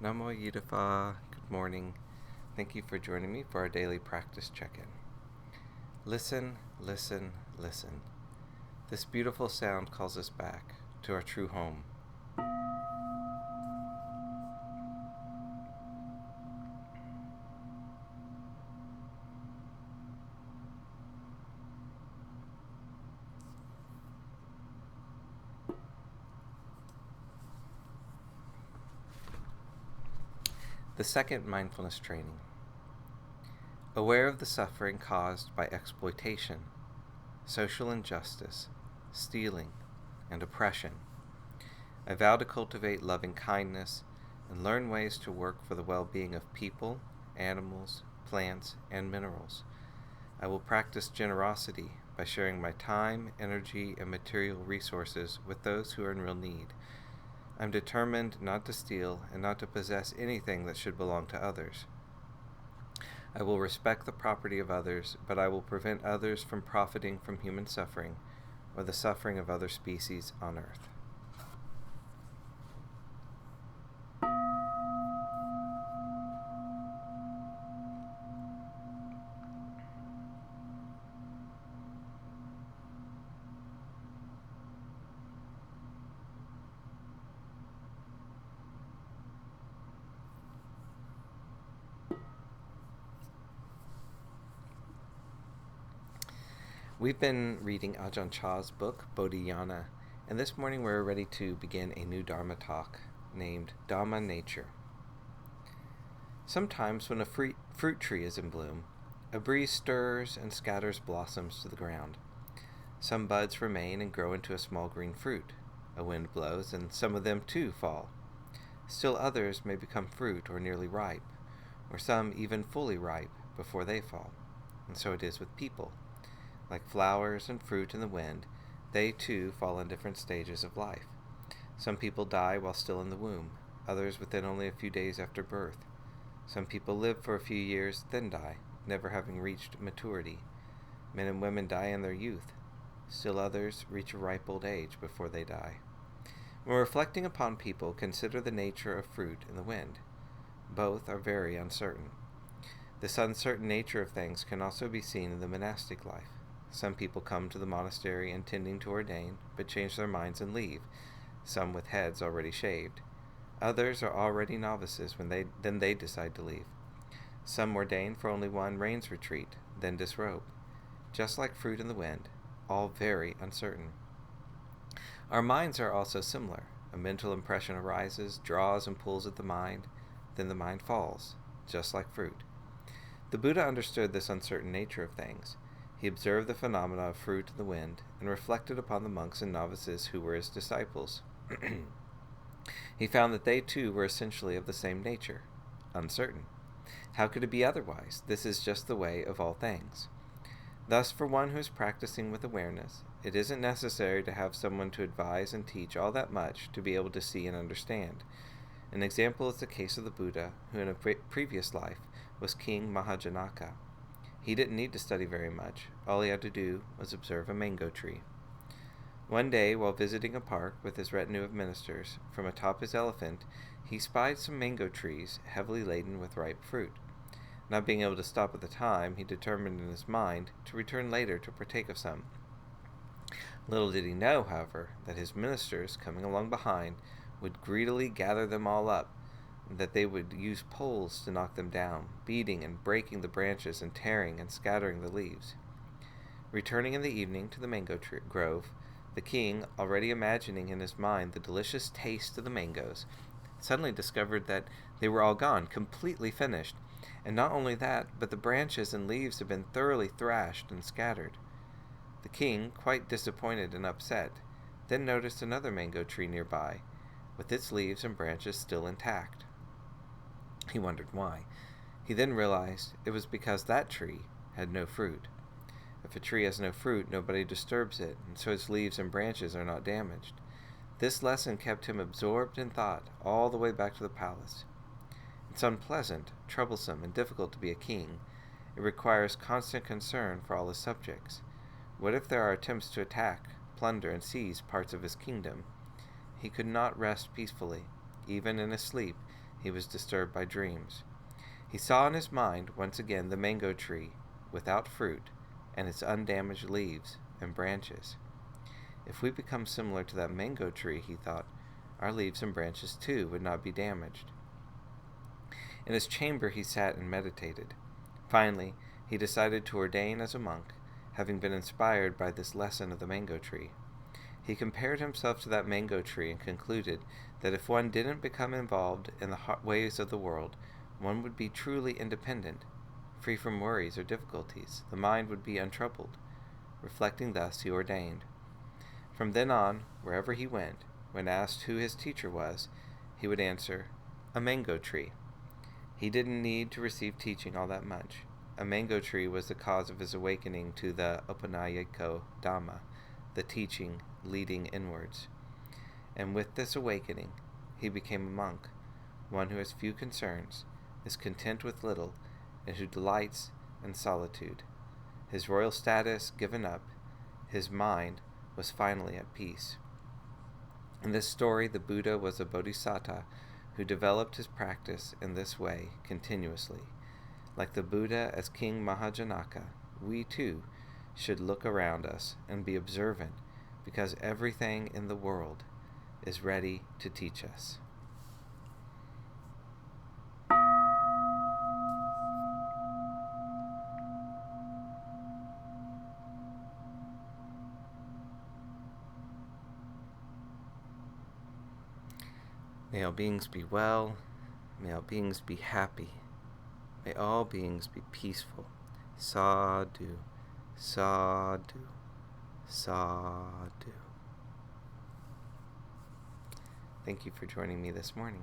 Nammo good morning. Thank you for joining me for our daily practice check-in. Listen, listen, listen. This beautiful sound calls us back to our true home. The second mindfulness training. Aware of the suffering caused by exploitation, social injustice, stealing, and oppression, I vow to cultivate loving kindness and learn ways to work for the well-being of people, animals, plants, and minerals. I will practice generosity by sharing my time, energy, and material resources with those who are in real need. I'm determined not to steal and not to possess anything that should belong to others. I will respect the property of others, but I will prevent others from profiting from human suffering or the suffering of other species on earth. We've been reading Ajahn Chah's book, Bodhinyana, and this morning we're ready to begin a new Dharma talk named Dhamma Nature. Sometimes when a fruit tree is in bloom, a breeze stirs and scatters blossoms to the ground. Some buds remain and grow into a small green fruit. A wind blows and some of them too fall. Still others may become fruit or nearly ripe, or some even fully ripe before they fall. And so it is with people. Like flowers and fruit in the wind, they too fall in different stages of life. Some people die while still in the womb, others within only a few days after birth. Some people live for a few years, then die, never having reached maturity. Men and women die in their youth. Still others reach a ripe old age before they die. When reflecting upon people, consider the nature of fruit in the wind. Both are very uncertain. This uncertain nature of things can also be seen in the monastic life. Some people come to the monastery intending to ordain, but change their minds and leave, some with heads already shaved. Others are already novices when they decide to leave. Some ordain for only one rains retreat, then disrobe. Just like fruit in the wind, all very uncertain. Our minds are also similar. A mental impression arises, draws and pulls at the mind, then the mind falls, just like fruit. The Buddha understood this uncertain nature of things. He observed the phenomena of fruit in the wind and reflected upon the monks and novices who were his disciples. He found that they too were essentially of the same nature, uncertain. How could it be otherwise? This is just the way of all things. Thus, for one who is practicing with awareness, it isn't necessary to have someone to advise and teach all that much to be able to see and understand. An example is the case of the Buddha, who in a previous life was King Mahajanaka. He didn't need to study very much. All he had to do was observe a mango tree. One day, while visiting a park with his retinue of ministers, from atop his elephant, he spied some mango trees heavily laden with ripe fruit. Not being able to stop at the time, he determined in his mind to return later to partake of some. Little did he know, however, that his ministers, coming along behind, would greedily gather them all up, that they would use poles to knock them down, beating and breaking the branches and tearing and scattering the leaves. Returning in the evening to the mango grove, the king, already imagining in his mind the delicious taste of the mangoes, suddenly discovered that they were all gone, completely finished, and not only that, but the branches and leaves had been thoroughly thrashed and scattered. The king, quite disappointed and upset, then noticed another mango tree nearby, with its leaves and branches still intact. He wondered why. He then realized it was because that tree had no fruit. If a tree has no fruit, nobody disturbs it, and so its leaves and branches are not damaged. This lesson kept him absorbed in thought all the way back to the palace. It's unpleasant, troublesome, and difficult to be a king. It requires constant concern for all his subjects. What if there are attempts to attack, plunder, and seize parts of his kingdom? He could not rest peacefully. Even in his sleep, he was disturbed by dreams. He saw in his mind once again the mango tree without fruit and its undamaged leaves and branches. If we become similar to that mango tree, he thought, our leaves and branches too would not be damaged. In his chamber he sat and meditated. Finally, he decided to ordain as a monk, having been inspired by this lesson of the mango tree. He compared himself to that mango tree and concluded that if one didn't become involved in the ways of the world, one would be truly independent, free from worries or difficulties. The mind would be untroubled. Reflecting thus, he ordained. From then on, wherever he went, when asked who his teacher was, he would answer, a mango tree. He didn't need to receive teaching all that much. A mango tree was the cause of his awakening to the Upanayiko Dhamma, the teaching leading inwards. And with this awakening, he became a monk, one who has few concerns, is content with little, and who delights in solitude. His royal status given up, his mind was finally at peace. In this story, the Buddha was a bodhisattva who developed his practice in this way continuously. Like the Buddha as King Mahajanaka, we too should look around us and be observant, because everything in the world is ready to teach us. May all beings be well. May all beings be happy. May all beings be peaceful. Sadhu, sadhu, sadhu. Thank you for joining me this morning.